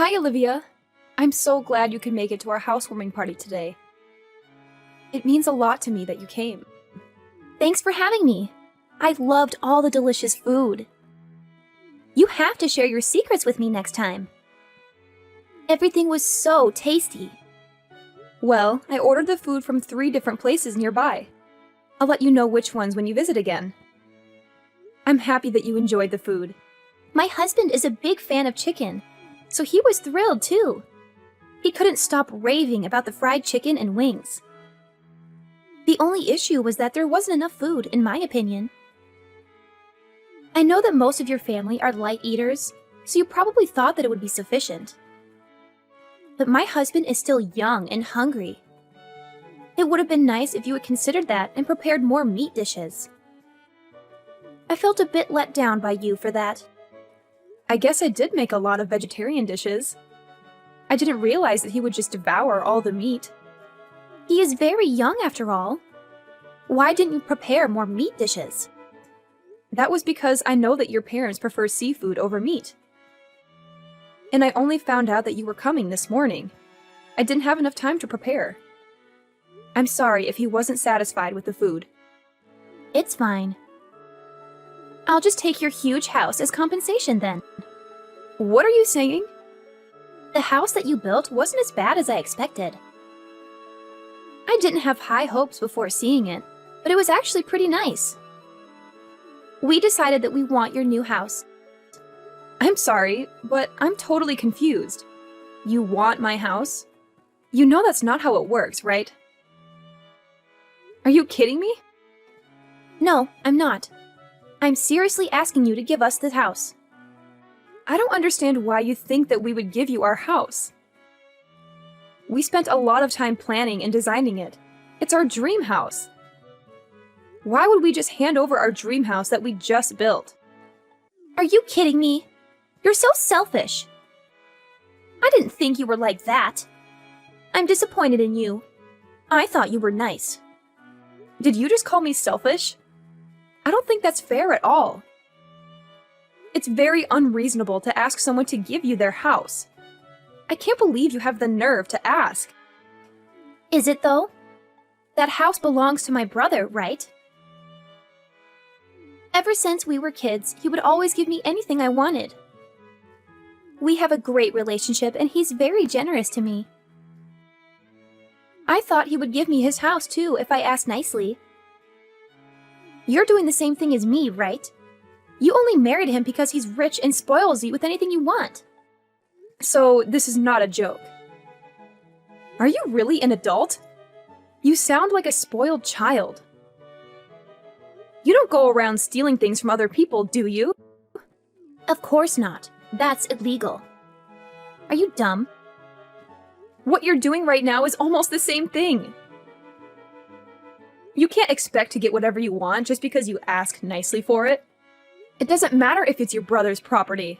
Hi, Olivia. I'm so glad you could make it to our housewarming party today. It means a lot to me that you came. Thanks for having me. I loved all the delicious food. You have to share your secrets with me next time. Everything was so tasty. Well, I ordered the food from 3 different places nearby. I'll let you know which ones when you visit again. I'm happy that you enjoyed the food. My husband is a big fan of chicken, so he was thrilled too. He couldn't stop raving about the fried chicken and wings. The only issue was that there wasn't enough food, in my opinion. I know that most of your family are light eaters, so you probably thought that it would be sufficient. But my husband is still young and hungry. It would have been nice if you had considered that and prepared more meat dishes. I felt a bit let down by you for that. I guess I did make a lot of vegetarian dishes. I didn't realize that he would just devour all the meat. He is very young after all. Why didn't you prepare more meat dishes? That was because I know that your parents prefer seafood over meat. And I only found out that you were coming this morning. I didn't have enough time to prepare. I'm sorry if he wasn't satisfied with the food. It's fine. I'll just take your huge house as compensation then. What are you saying? The house that you built wasn't as bad as I expected. I didn't have high hopes before seeing it, but it was actually pretty nice. We decided that we want your new house. I'm sorry, but I'm totally confused. You want my house? You know that's not how it works, right? Are you kidding me? No, I'm not. I'm seriously asking you to give us the house. I don't understand why you think that we would give you our house. We spent a lot of time planning and designing it. It's our dream house. Why would we just hand over our dream house that we just built? Are you kidding me? You're so selfish. I didn't think you were like that. I'm disappointed in you. I thought you were nice. Did you just call me selfish? I don't think that's fair at all. It's very unreasonable to ask someone to give you their house. I can't believe you have the nerve to ask. Is it though? That house belongs to my brother, right? Ever since we were kids, he would always give me anything I wanted. We have a great relationship and he's very generous to me. I thought he would give me his house too if I asked nicely. You're doing the same thing as me, right? You only married him because he's rich and spoils you with anything you want. So this is not a joke. Are you really an adult? You sound like a spoiled child. You don't go around stealing things from other people, do you? Of course not. That's illegal. Are you dumb? What you're doing right now is almost the same thing. You can't expect to get whatever you want just because you ask nicely for it. It doesn't matter if it's your brother's property.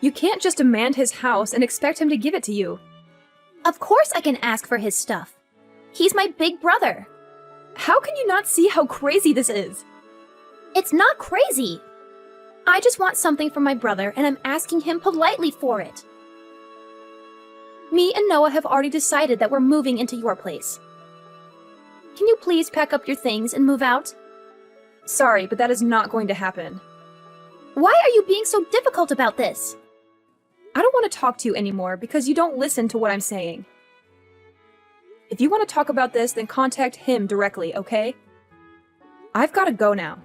You can't just demand his house and expect him to give it to you. Of course I can ask for his stuff. He's my big brother. How can you not see how crazy this is? It's not crazy. I just want something from my brother and I'm asking him politely for it. Me and Noah have already decided that we're moving into your place. Can you please pack up your things and move out? Sorry, but that is not going to happen. Why are you being so difficult about this? I don't want to talk to you anymore because you don't listen to what I'm saying. If you want to talk about this, then contact him directly, okay? I've got to go now.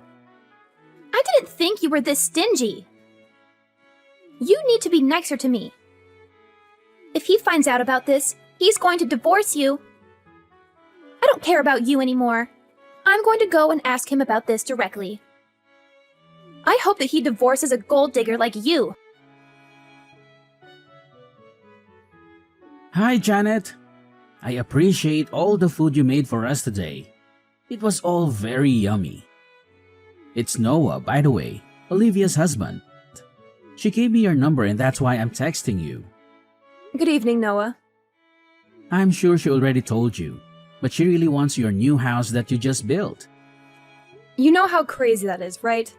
I didn't think you were this stingy. You need to be nicer to me. If he finds out about this, he's going to divorce you. I don't care about you anymore. I'm going to go and ask him about this directly. I hope that he divorces a gold digger like you. Hi, Janet. I appreciate all the food you made for us today. It was all very yummy. It's Noah, by the way, Olivia's husband. She gave me your number and that's why I'm texting you. Good evening, Noah. I'm sure she already told you, but she really wants your new house that you just built. You know how crazy that is, right?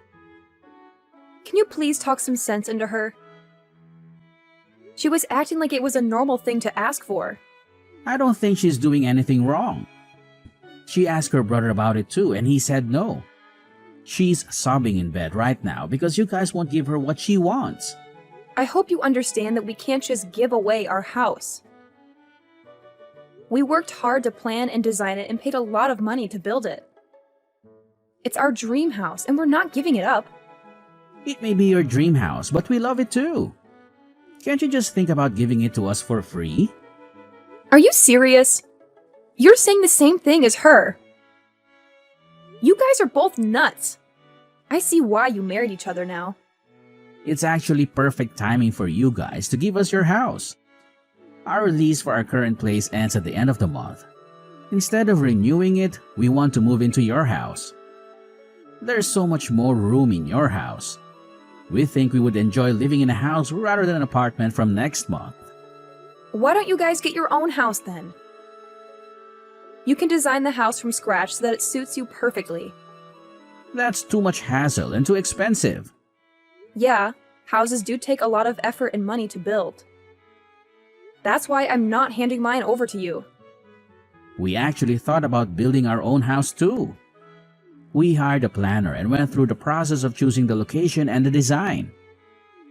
Can you please talk some sense into her? She was acting like it was a normal thing to ask for. I don't think she's doing anything wrong. She asked her brother about it too, and he said no. She's sobbing in bed right now because you guys won't give her what she wants. I hope you understand that we can't just give away our house. We worked hard to plan and design it and paid a lot of money to build it. It's our dream house, and we're not giving it up. It may be your dream house, but we love it too. Can't you just think about giving it to us for free? Are you serious? You're saying the same thing as her. You guys are both nuts. I see why you married each other now. It's actually perfect timing for you guys to give us your house. Our lease for our current place ends at the end of the month. Instead of renewing it, we want to move into your house. There's so much more room in your house. We think we would enjoy living in a house rather than an apartment from next month. Why don't you guys get your own house then? You can design the house from scratch so that it suits you perfectly. That's too much hassle and too expensive. Yeah, houses do take a lot of effort and money to build. That's why I'm not handing mine over to you. We actually thought about building our own house too. We hired a planner and went through the process of choosing the location and the design.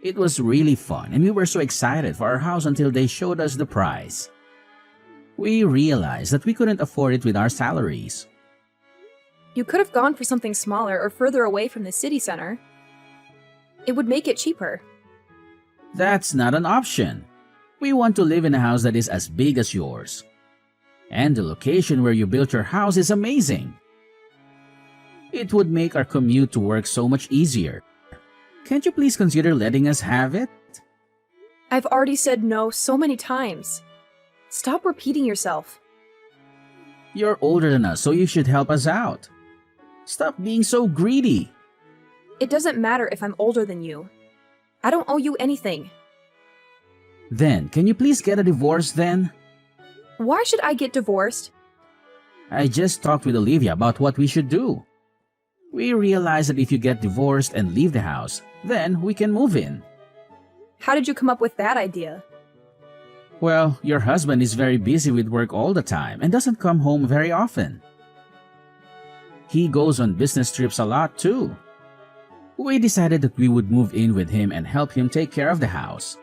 It was really fun, and we were so excited for our house until they showed us the price. We realized that we couldn't afford it with our salaries. You could have gone for something smaller or further away from the city center. It would make it cheaper. That's not an option. We want to live in a house that is as big as yours. And the location where you built your house is amazing. It would make our commute to work so much easier. Can't you please consider letting us have it? I've already said no so many times. Stop repeating yourself. You're older than us, so you should help us out. Stop being so greedy. It doesn't matter if I'm older than you. I don't owe you anything. Then, can you please get a divorce then? Why should I get divorced? I just talked with Olivia about what we should do. We realized that if you get divorced and leave the house, then we can move in. How did you come up with that idea? Well, your husband is very busy with work all the time and doesn't come home very often. He goes on business trips a lot too. We decided that we would move in with him and help him take care of the house.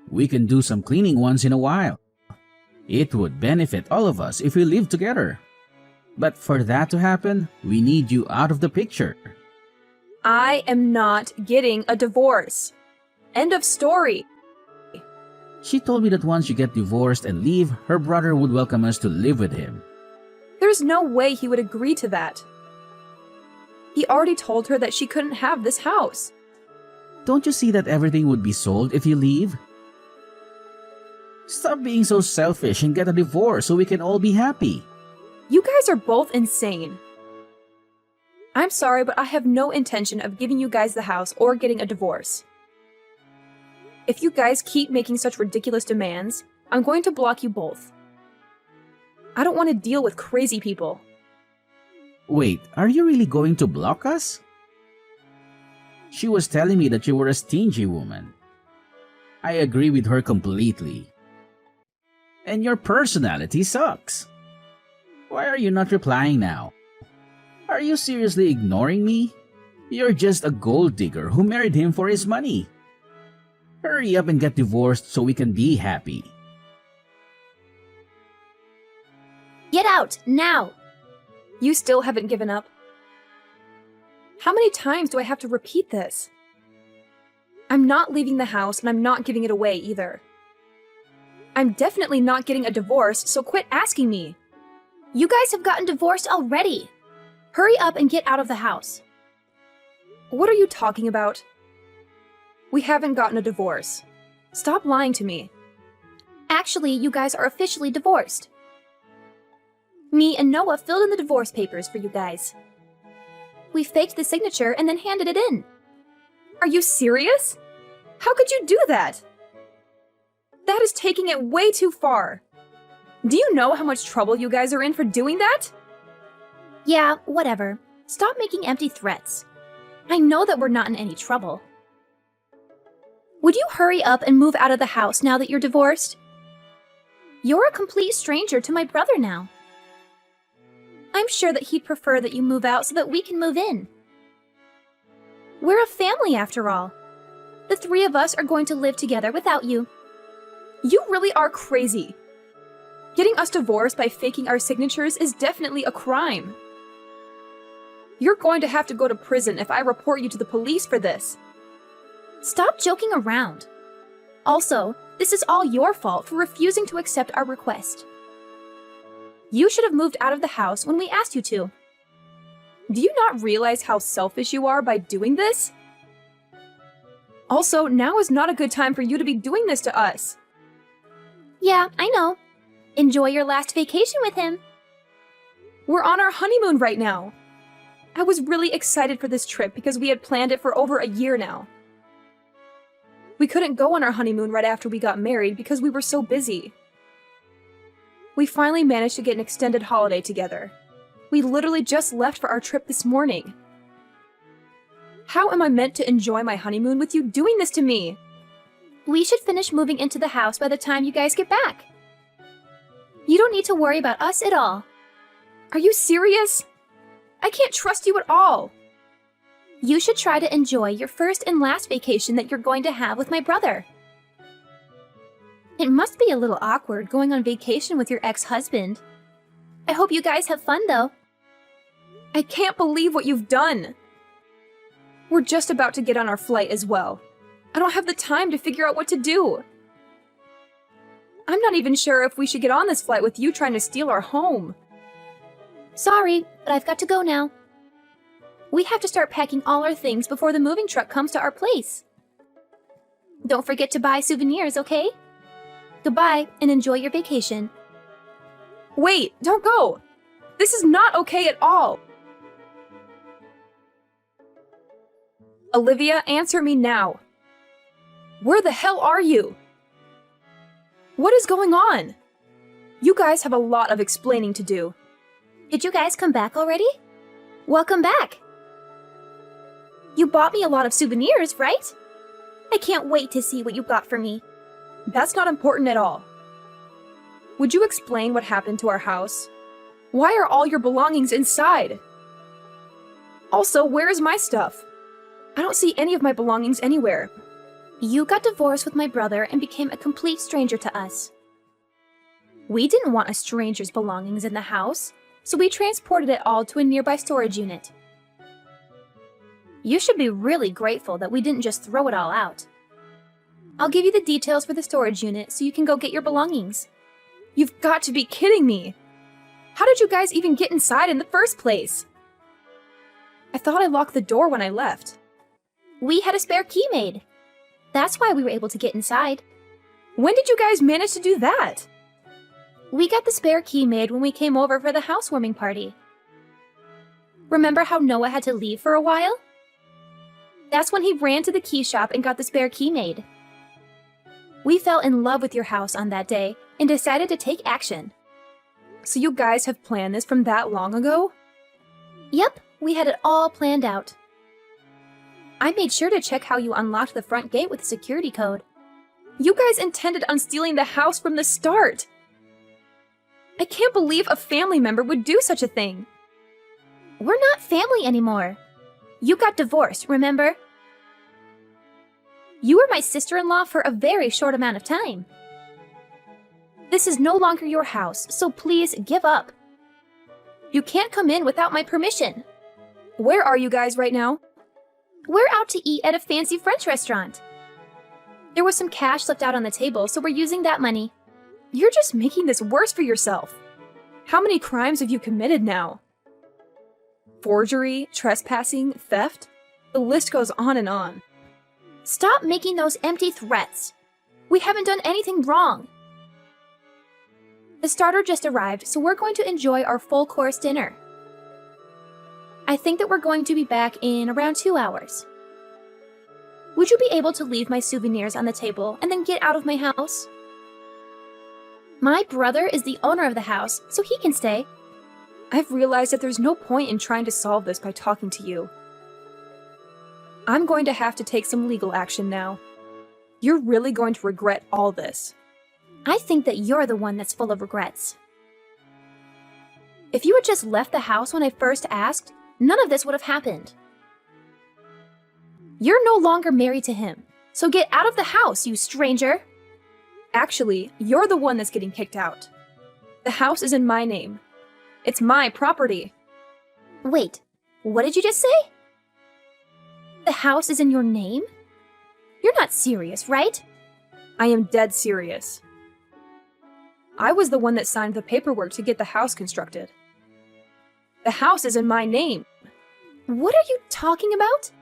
We can do some cleaning once in a while. It would benefit all of us if we live together. But for that to happen, we need you out of the picture. I am not getting a divorce. End of story. She told me that once you get divorced and leave, her brother would welcome us to live with him. There's no way he would agree to that. He already told her that she couldn't have this house. Don't you see that everything would be sold if you leave? Stop being so selfish and get a divorce so we can all be happy. You guys are both insane. I'm sorry, but I have no intention of giving you guys the house or getting a divorce. If you guys keep making such ridiculous demands, I'm going to block you both. I don't want to deal with crazy people. Wait, are you really going to block us? She was telling me that you were a stingy woman. I agree with her completely. And your personality sucks. Why are you not replying now? Are you seriously ignoring me? You're just a gold digger who married him for his money. Hurry up and get divorced so we can be happy. Get out, now! You still haven't given up. How many times do I have to repeat this? I'm not leaving the house and I'm not giving it away either. I'm definitely not getting a divorce, so quit asking me. You guys have gotten divorced already. Hurry up and get out of the house. What are you talking about? We haven't gotten a divorce. Stop lying to me. Actually, you guys are officially divorced. Me and Noah filled in the divorce papers for you guys. We faked the signature and then handed it in. Are you serious? How could you do that? That is taking it way too far. Do you know how much trouble you guys are in for doing that? Yeah, whatever. Stop making empty threats. I know that we're not in any trouble. Would you hurry up and move out of the house now that you're divorced? You're a complete stranger to my brother now. I'm sure that he'd prefer that you move out so that we can move in. We're a family after all. The three of us are going to live together without you. You really are crazy. Getting us divorced by faking our signatures is definitely a crime. You're going to have to go to prison if I report you to the police for this. Stop joking around. Also, this is all your fault for refusing to accept our request. You should have moved out of the house when we asked you to. Do you not realize how selfish you are by doing this? Also, now is not a good time for you to be doing this to us. Yeah, I know. Enjoy your last vacation with him. We're on our honeymoon right now. I was really excited for this trip because we had planned it for over a year now. We couldn't go on our honeymoon right after we got married because we were so busy. We finally managed to get an extended holiday together. We literally just left for our trip this morning. How am I meant to enjoy my honeymoon with you doing this to me? We should finish moving into the house by the time you guys get back. You don't need to worry about us at all. Are you serious? I can't trust you at all. You should try to enjoy your first and last vacation that you're going to have with my brother. It must be a little awkward going on vacation with your ex-husband. I hope you guys have fun, though. I can't believe what you've done. We're just about to get on our flight as well. I don't have the time to figure out what to do. I'm not even sure if we should get on this flight with you trying to steal our home. Sorry, but I've got to go now. We have to start packing all our things before the moving truck comes to our place. Don't forget to buy souvenirs, okay? Goodbye, and enjoy your vacation. Wait, don't go! This is not okay at all! Olivia, answer me now. Where the hell are you? What is going on? You guys have a lot of explaining to do. Did you guys come back already? Welcome back. You bought me a lot of souvenirs, right? I can't wait to see what you got for me. That's not important at all. Would you explain what happened to our house? Why are all your belongings inside? Also, where is my stuff? I don't see any of my belongings anywhere. You got divorced with my brother and became a complete stranger to us. We didn't want a stranger's belongings in the house, so we transported it all to a nearby storage unit. You should be really grateful that we didn't just throw it all out. I'll give you the details for the storage unit so you can go get your belongings. You've got to be kidding me! How did you guys even get inside in the first place? I thought I locked the door when I left. We had a spare key made. That's why we were able to get inside. When did you guys manage to do that? We got the spare key made when we came over for the housewarming party. Remember how Noah had to leave for a while? That's when he ran to the key shop and got the spare key made. We fell in love with your house on that day and decided to take action. So you guys have planned this from that long ago? Yep, we had it all planned out. I made sure to check how you unlocked the front gate with a security code. You guys intended on stealing the house from the start! I can't believe a family member would do such a thing! We're not family anymore. You got divorced, remember? You were my sister-in-law for a very short amount of time. This is no longer your house, so please give up. You can't come in without my permission. Where are you guys right now? We're out to eat at a fancy French restaurant. There was some cash left out on the table, so we're using that money. You're just making this worse for yourself. How many crimes have you committed now? Forgery, trespassing, theft? The list goes on and on. Stop making those empty threats. We haven't done anything wrong. The starter just arrived, so we're going to enjoy our full-course dinner. I think that we're going to be back in around 2 hours. Would you be able to leave my souvenirs on the table and then get out of my house? My brother is the owner of the house, so he can stay. I've realized that there's no point in trying to solve this by talking to you. I'm going to have to take some legal action now. You're really going to regret all this. I think that you're the one that's full of regrets. If you had just left the house when I first asked, none of this would have happened. You're no longer married to him, so get out of the house, you stranger! Actually, you're the one that's getting kicked out. The house is in my name. It's my property. Wait, what did you just say? The house is in your name? You're not serious, right? I am dead serious. I was the one that signed the paperwork to get the house constructed. The house is in my name. What are you talking about?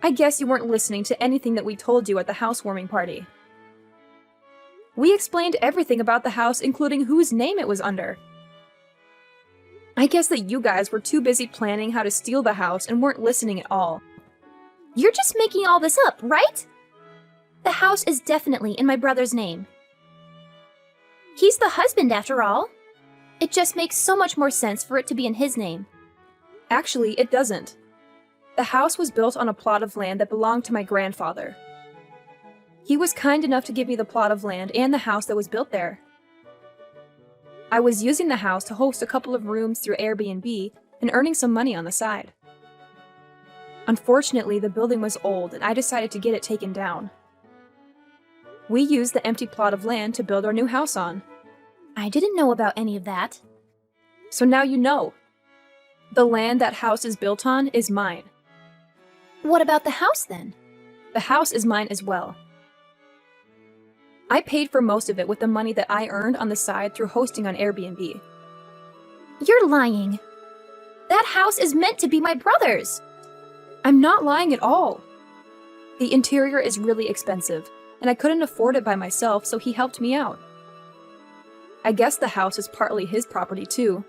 I guess you weren't listening to anything that we told you at the housewarming party. We explained everything about the house, including whose name it was under. I guess that you guys were too busy planning how to steal the house and weren't listening at all. You're just making all this up, right? The house is definitely in my brother's name. He's the husband, after all. It just makes so much more sense for it to be in his name. Actually, it doesn't. The house was built on a plot of land that belonged to my grandfather. He was kind enough to give me the plot of land and the house that was built there. I was using the house to host a couple of rooms through Airbnb and earning some money on the side. Unfortunately, the building was old and I decided to get it taken down. We used the empty plot of land to build our new house on. I didn't know about any of that. So now you know. The land that house is built on is mine. What about the house then? The house is mine as well. I paid for most of it with the money that I earned on the side through hosting on Airbnb. You're lying. That house is meant to be my brother's. I'm not lying at all. The interior is really expensive, and I couldn't afford it by myself, so he helped me out. I guess the house is partly his property too.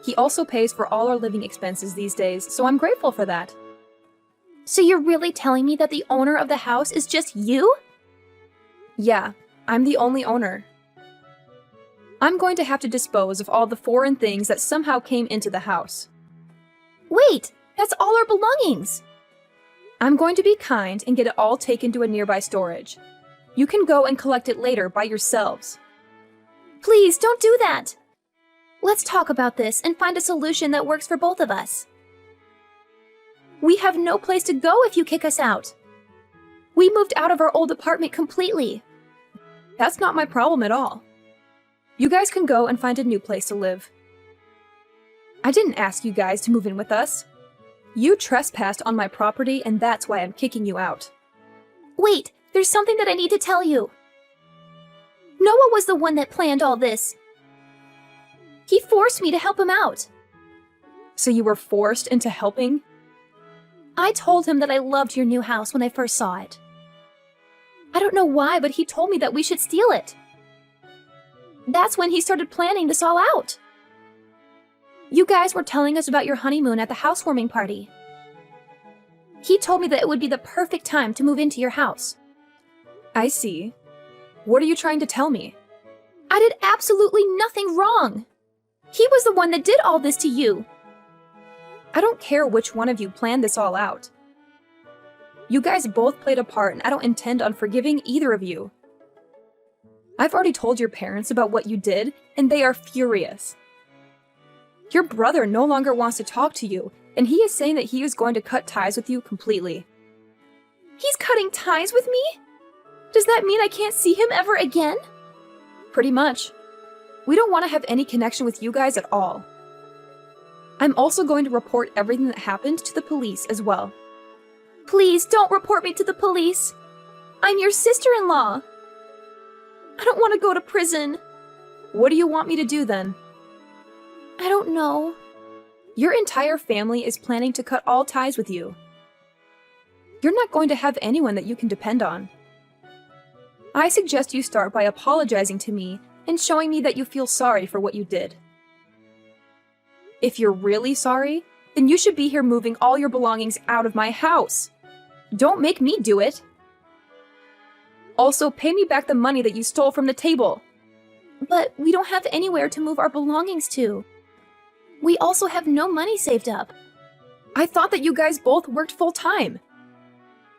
He also pays for all our living expenses these days, so I'm grateful for that. So you're really telling me that the owner of the house is just you? Yeah, I'm the only owner. I'm going to have to dispose of all the foreign things that somehow came into the house. Wait, that's all our belongings. I'm going to be kind and get it all taken to a nearby storage. You can go and collect it later by yourselves. Please don't do that. Let's talk about this and find a solution that works for both of us. We have no place to go if you kick us out. We moved out of our old apartment completely. That's not my problem at all. You guys can go and find a new place to live. I didn't ask you guys to move in with us. You trespassed on my property, and that's why I'm kicking you out. Wait, there's something that I need to tell you. Noah was the one that planned all this. He forced me to help him out. So you were forced into helping? I told him that I loved your new house when I first saw it. I don't know why, but he told me that we should steal it. That's when he started planning this all out. You guys were telling us about your honeymoon at the housewarming party. He told me that it would be the perfect time to move into your house. I see. What are you trying to tell me? I did absolutely nothing wrong. He was the one that did all this to you. I don't care which one of you planned this all out. You guys both played a part, and I don't intend on forgiving either of you. I've already told your parents about what you did, and they are furious. Your brother no longer wants to talk to you, and he is saying that he is going to cut ties with you completely. He's cutting ties with me? Does that mean I can't see him ever again? Pretty much. We don't want to have any connection with you guys at all. I'm also going to report everything that happened to the police as well. Please don't report me to the police. I'm your sister-in-law. I don't want to go to prison. What do you want me to do then? I don't know. Your entire family is planning to cut all ties with you. You're not going to have anyone that you can depend on. I suggest you start by apologizing to me and showing me that you feel sorry for what you did. If you're really sorry, then you should be here moving all your belongings out of my house. Don't make me do it. Also, pay me back the money that you stole from the table. But we don't have anywhere to move our belongings to. We also have no money saved up. I thought that you guys both worked full-time.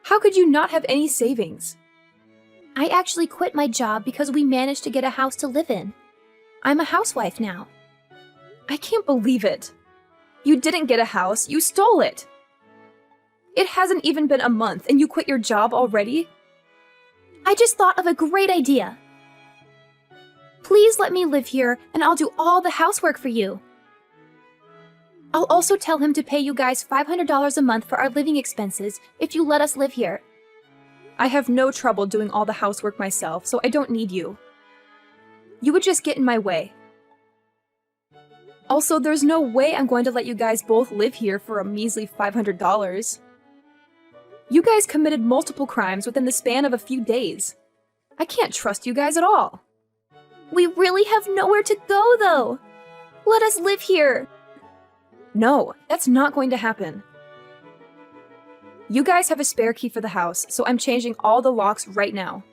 How could you not have any savings? I actually quit my job because we managed to get a house to live in. I'm a housewife now. I can't believe it. You didn't get a house, you stole it. It hasn't even been a month and you quit your job already? I just thought of a great idea. Please let me live here and I'll do all the housework for you. I'll also tell him to pay you guys $500 a month for our living expenses if you let us live here. I have no trouble doing all the housework myself, so I don't need you. You would just get in my way. Also, there's no way I'm going to let you guys both live here for a measly $500. You guys committed multiple crimes within the span of a few days. I can't trust you guys at all. We really have nowhere to go, though. Let us live here. No, that's not going to happen. You guys have a spare key for the house, so I'm changing all the locks right now.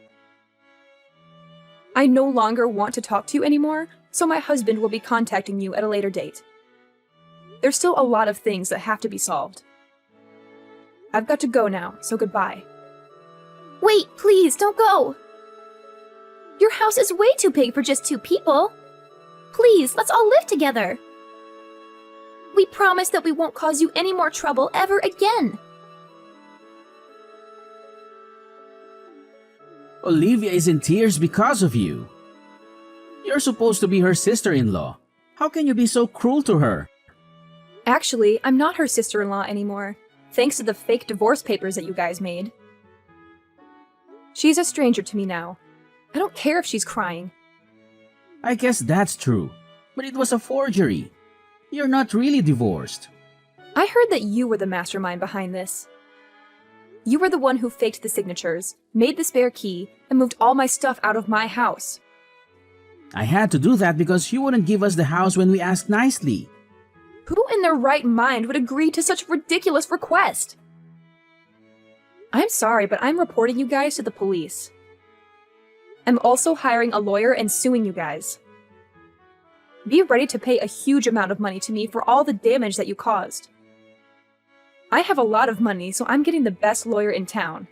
I no longer want to talk to you anymore, so my husband will be contacting you at a later date. There's still a lot of things that have to be solved. I've got to go now, so goodbye. Wait, please, don't go. Your house is way too big for just 2 people. Please, let's all live together. We promise that we won't cause you any more trouble ever again. Olivia is in tears because of you. You're supposed to be her sister-in-law. How can you be so cruel to her? Actually, I'm not her sister-in-law anymore, thanks to the fake divorce papers that you guys made. She's a stranger to me now. I don't care if she's crying. I guess that's true, but it was a forgery. You're not really divorced. I heard that you were the mastermind behind this. You were the one who faked the signatures, made the spare key, and moved all my stuff out of my house. I had to do that because you wouldn't give us the house when we asked nicely. Who in their right mind would agree to such a ridiculous request? I'm sorry, but I'm reporting you guys to the police. I'm also hiring a lawyer and suing you guys. Be ready to pay a huge amount of money to me for all the damage that you caused. I have a lot of money, so I'm getting the best lawyer in town.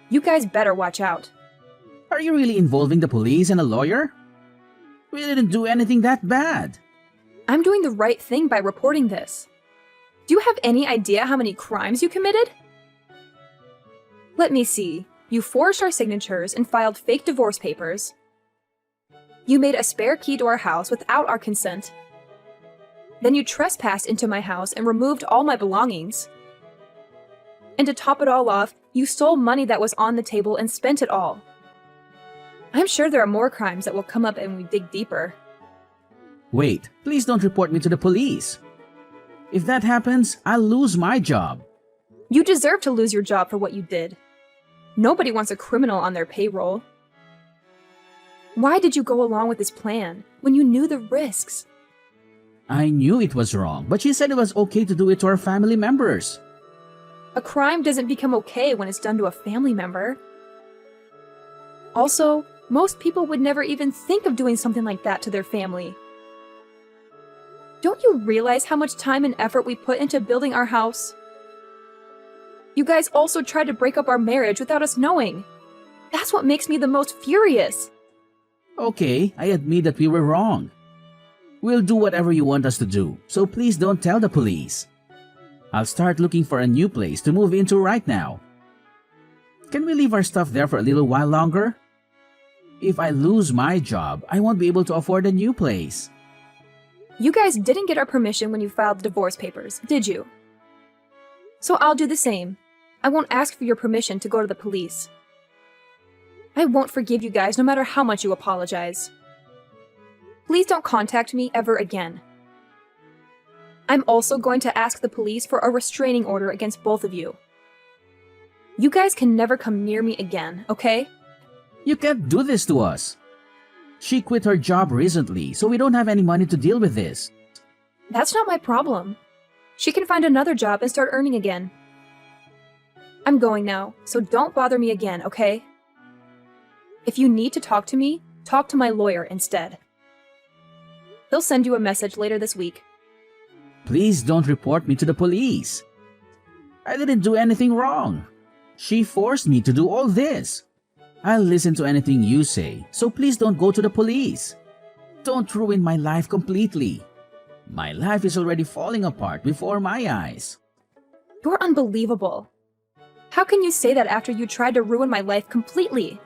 You guys better watch out. Are you really involving the police and a lawyer? We didn't do anything that bad. I'm doing the right thing by reporting this. Do you have any idea how many crimes you committed? Let me see. You forged our signatures and filed fake divorce papers. You made a spare key to our house without our consent. Then you trespassed into my house and removed all my belongings. And to top it all off, you stole money that was on the table and spent it all. I'm sure there are more crimes that will come up when we dig deeper. Wait, please don't report me to the police. If that happens, I'll lose my job. You deserve to lose your job for what you did. Nobody wants a criminal on their payroll. Why did you go along with this plan when you knew the risks? I knew it was wrong, but she said it was okay to do it to our family members. A crime doesn't become okay when it's done to a family member. Also, most people would never even think of doing something like that to their family. Don't you realize how much time and effort we put into building our house? You guys also tried to break up our marriage without us knowing. That's what makes me the most furious. Okay, I admit that we were wrong. We'll do whatever you want us to do, so please don't tell the police. I'll start looking for a new place to move into right now. Can we leave our stuff there for a little while longer? If I lose my job, I won't be able to afford a new place. You guys didn't get our permission when you filed the divorce papers, did you? So I'll do the same. I won't ask for your permission to go to the police. I won't forgive you guys no matter how much you apologize. Please don't contact me ever again. I'm also going to ask the police for a restraining order against both of you. You guys can never come near me again, okay? You can't do this to us. She quit her job recently, so we don't have any money to deal with this. That's not my problem. She can find another job and start earning again. I'm going now, so don't bother me again, okay? If you need to talk to me, talk to my lawyer instead. He'll send you a message later this week. Please don't report me to the police. I didn't do anything wrong. She forced me to do all this. I'll listen to anything you say, so please don't go to the police. Don't ruin my life completely. My life is already falling apart before my eyes. You're unbelievable. How can you say that after you tried to ruin my life completely?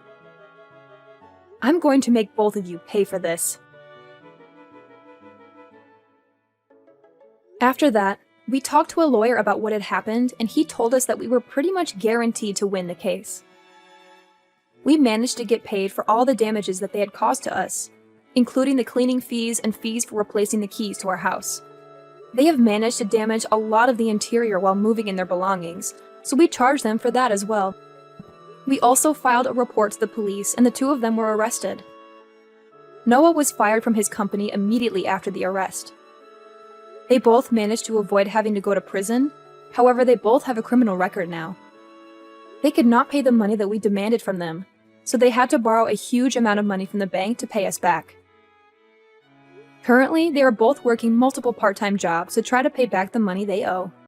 I'm going to make both of you pay for this. After that, we talked to a lawyer about what had happened, and he told us that we were pretty much guaranteed to win the case. We managed to get paid for all the damages that they had caused to us, including the cleaning fees and fees for replacing the keys to our house. They have managed to damage a lot of the interior while moving in their belongings, so we charged them for that as well. We also filed a report to the police, and the two of them were arrested. Noah was fired from his company immediately after the arrest. They both managed to avoid having to go to prison, however, they both have a criminal record now. They could not pay the money that we demanded from them, so they had to borrow a huge amount of money from the bank to pay us back. Currently, they are both working multiple part-time jobs to try to pay back the money they owe.